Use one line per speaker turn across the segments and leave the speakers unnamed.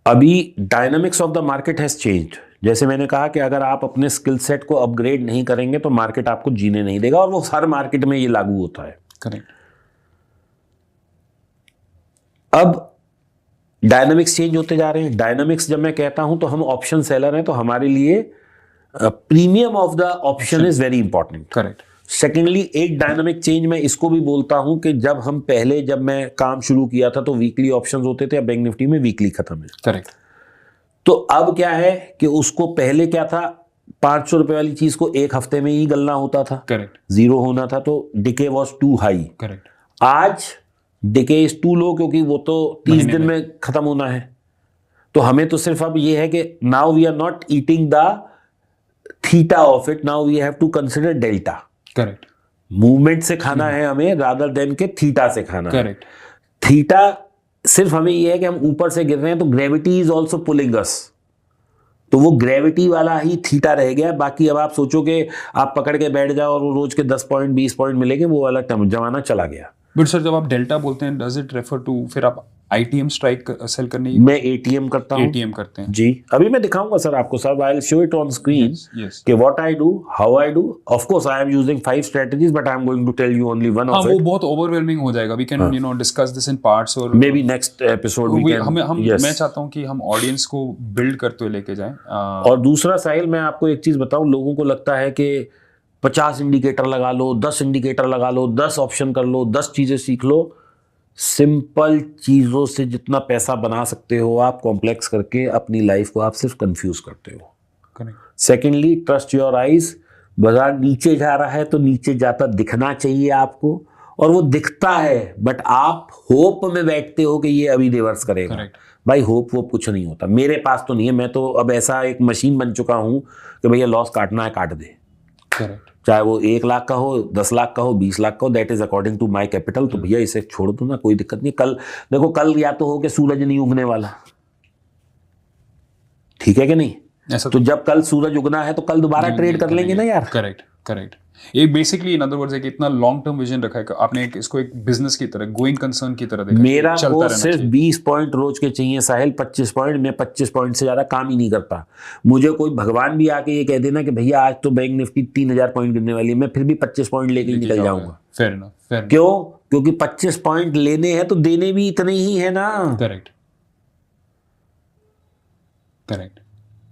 अभी dynamics of the market has changed. जैसे मैंने कहा कि अगर आप अपने स्किल सेट को अपग्रेड नहीं करेंगे तो मार्केट आपको जीने नहीं देगा, और वो हर मार्केट में ये लागू होता है।
करेक्ट।
अब डायनामिक्स चेंज होते जा रहे हैं। डायनामिक्स जब मैं कहता हूं तो हम ऑप्शन सेलर हैं, तो हमारे लिए premium of the option is very important.
Correct.
Secondly, एक डायनामिक चेंज मैं इसको भी बोलता हूं कि जब मैं काम शुरू किया था तो वीकली ऑप्शंस होते थे, अब बैंक निफ्टी में वीकली खत्म है।
करेक्ट।
तो अब क्या है कि उसको पहले क्या था, 500 रुपए वाली चीज को एक हफ्ते में ही गलना होता था,
करेक्ट।
जीरो होना था, तो decay was too high.
Correct.
आज डिके इज टू लो, क्योंकि वो तो 30 दिन में खत्म होना है। तो हमें तो सिर्फ अब ये है कि now we are not eating the theta of it, now we have to consider delta.
Correct.
Movement से खाना है हमें, रादर देन के थीटा से खाना है।
करेक्ट।
थीटा सिर्फ हमें यह है कि हम ऊपर से गिर रहे हैं तो ग्रेविटी इज ऑल्सो पुलिंग अस, तो वो ग्रेविटी वाला ही थीटा रह गया। बाकी अब आप सोचो कि आप पकड़ के बैठ जाओ और वो रोज के 10 पॉइंट 20 पॉइंट मिलेंगे, वो वाला जमाना चला गया।
बट सर, जब आप डेल्टा बोलते हैं, डज इट रेफर टू, फिर आप आईटीएम स्ट्राइक सेल करने की?
मैं एटीएम करता हूं।
एटीएम करते हैं
जी, अभी मैं दिखाऊंगा सर आपको, sir I will show it on screen
yes.
कि what I do, how I do. Of course I am using 5 strategies, but I am going to tell you only one of it.
वो बहुत overwhelming हो जाएगा। We can discuss this in parts, और
maybe next episode we can.
मैं चाहता हूं कि हम ऑडियंस को बिल्ड करते हुए लेके जाएं।
और दूसरा साहिल, मैं आपको एक चीज बताऊं, लोगों को लगता है कि 50 इंडिकेटर लगा लो, 10 इंडिकेटर लगा लो, 10 ऑप्शन कर लो, 10 चीजें सीख लो। सिंपल चीजों से जितना पैसा बना सकते हो आप, कॉम्प्लेक्स करके अपनी लाइफ को आप सिर्फ कंफ्यूज करते हो।
Correct.
Secondly, trust your eyes. बाजार नीचे जा रहा है तो नीचे जाता दिखना चाहिए आपको, और वो दिखता है, बट आप होप में बैठते हो कि ये अभी रिवर्स करेगा।
Correct.
भाई होप वो कुछ नहीं होता, मेरे पास तो नहीं है। मैं तो अब ऐसा एक मशीन बन चुका हूं कि भैया लॉस काटना है काट दे।
करेक्ट।
चाहे वो 1 लाख का हो, 10 लाख का हो, 20 लाख का हो, that is according to my capital. तो भैया इसे छोड़ दो ना, कोई दिक्कत नहीं। कल देखो, कल या तो हो कि सूरज नहीं उगने वाला, ठीक है कि नहीं?
ऐसा
तो जब कल सूरज उगना है तो कल दोबारा ट्रेड कर लेंगे ना यार।
करेक्ट। करेक्ट। एक बेसिकली इन अदर वर्ड्स एक इतना लॉन्ग टर्म विजन रखा है कि आपने इसको एक बिजनेस की तरह, गोइंग कंसर्न की तरह देखा।
मेरा को सिर्फ 20 पॉइंट रोज के चाहिए साहिल, 25 पॉइंट। मैं 25 पॉइंट से ज्यादा काम ही नहीं करता। मुझे कोई भगवान भी आके ये कह देना कि भैया आज तो बैंक निफ्टी 3000 पॉइंट गिरने वाली है, मैं फिर भी 25 पॉइंट लेके निकल जाऊंगा।
Fair enough.
क्यों? क्योंकि 25 पॉइंट लेने हैं तो देने भी इतने ही है ना।
करेक्ट। करेक्ट।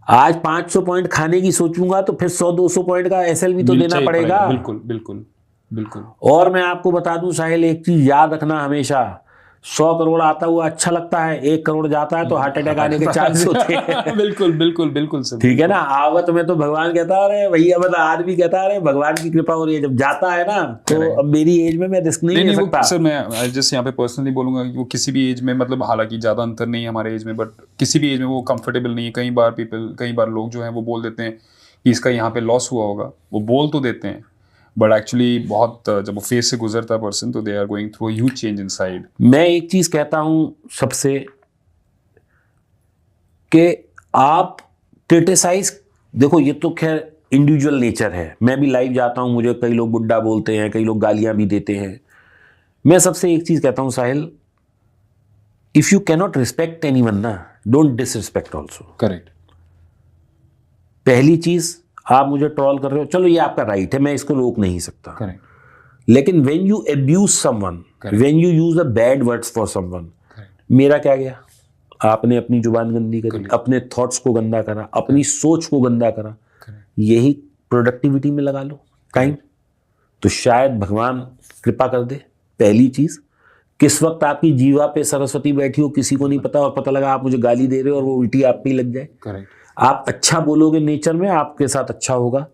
आज 500 पॉइंट खाने की सोचूंगा तो फिर 100-200 पॉइंट का एसएल भी तो देना पड़ेगा।
बिल्कुल बिल्कुल बिल्कुल।
और मैं आपको बता दूं साहिल, एक चीज याद रखना हमेशा, 100 करोड़ आता हुआ अच्छा लगता है, 1 करोड़ जाता है तो हार्ट अटैक आने के चांस होते हैं।
बिल्कुल बिल्कुल बिल्कुल सर।
ठीक है ना। आवत में तो भगवान कहता है भैया, मतलब आदमी कहता है भगवान की कृपा हो रही है, जब जाता है ना तो अब मेरी एज में मैं रिस्क नहीं ले सकता।
सर मैं जैसे यहाँ पे पर्सनली बोलूंगा कि वो किसी भी एज में, मतलब हालांकि ज्यादा अंतर नहीं है हमारे एज में, बट किसी भी एज में वो कंफर्टेबल नहीं है। कई बार लोग जो हैं वो बोल देते हैं कि इसका यहाँ पे लॉस हुआ होगा, वो बोल तो देते हैं, बट एक्चुअली बहुत जब वो फेस से गुजरता है पर्सन, तो they are going through huge change inside.
मैं एक चीज कहता हूं सबसे कि आप क्रिटिसाइज, देखो ये तो खैर इंडिविजुअल नेचर है। मैं भी लाइव जाता हूं, मुझे कई लोग बुड्ढा बोलते हैं, कई लोग गालियां भी देते हैं। मैं सबसे एक चीज कहता हूं Sahil, if you cannot respect anyone ना, डोंट डिसरिस्पेक्ट ऑल्सो।
करेक्ट।
पहली चीज, आप मुझे ट्रोल कर रहे हो, चलो ये आपका राइट है, मैं इसको रोक नहीं सकता।
करेक्ट।
लेकिन when you abuse someone, when you use a bad words for someone, मेरा क्या गया? आपने अपनी जुबान गंदी करी, अपने थॉट्स को गंदा करा, अपनी सोच को गंदा करा। यही प्रोडक्टिविटी में लगा लो टाइम, तो शायद भगवान कृपा कर दे। पहली चीज, किस वक्त आपकी जीवा पे सरस्वती बैठी हो किसी को नहीं पता, और पता लगा आप मुझे गाली दे रहे हो और वो उल्टी आप पे ही लग जाए।
करेक्ट।
आप अच्छा बोलोगे नेचर में, आपके साथ अच्छा होगा।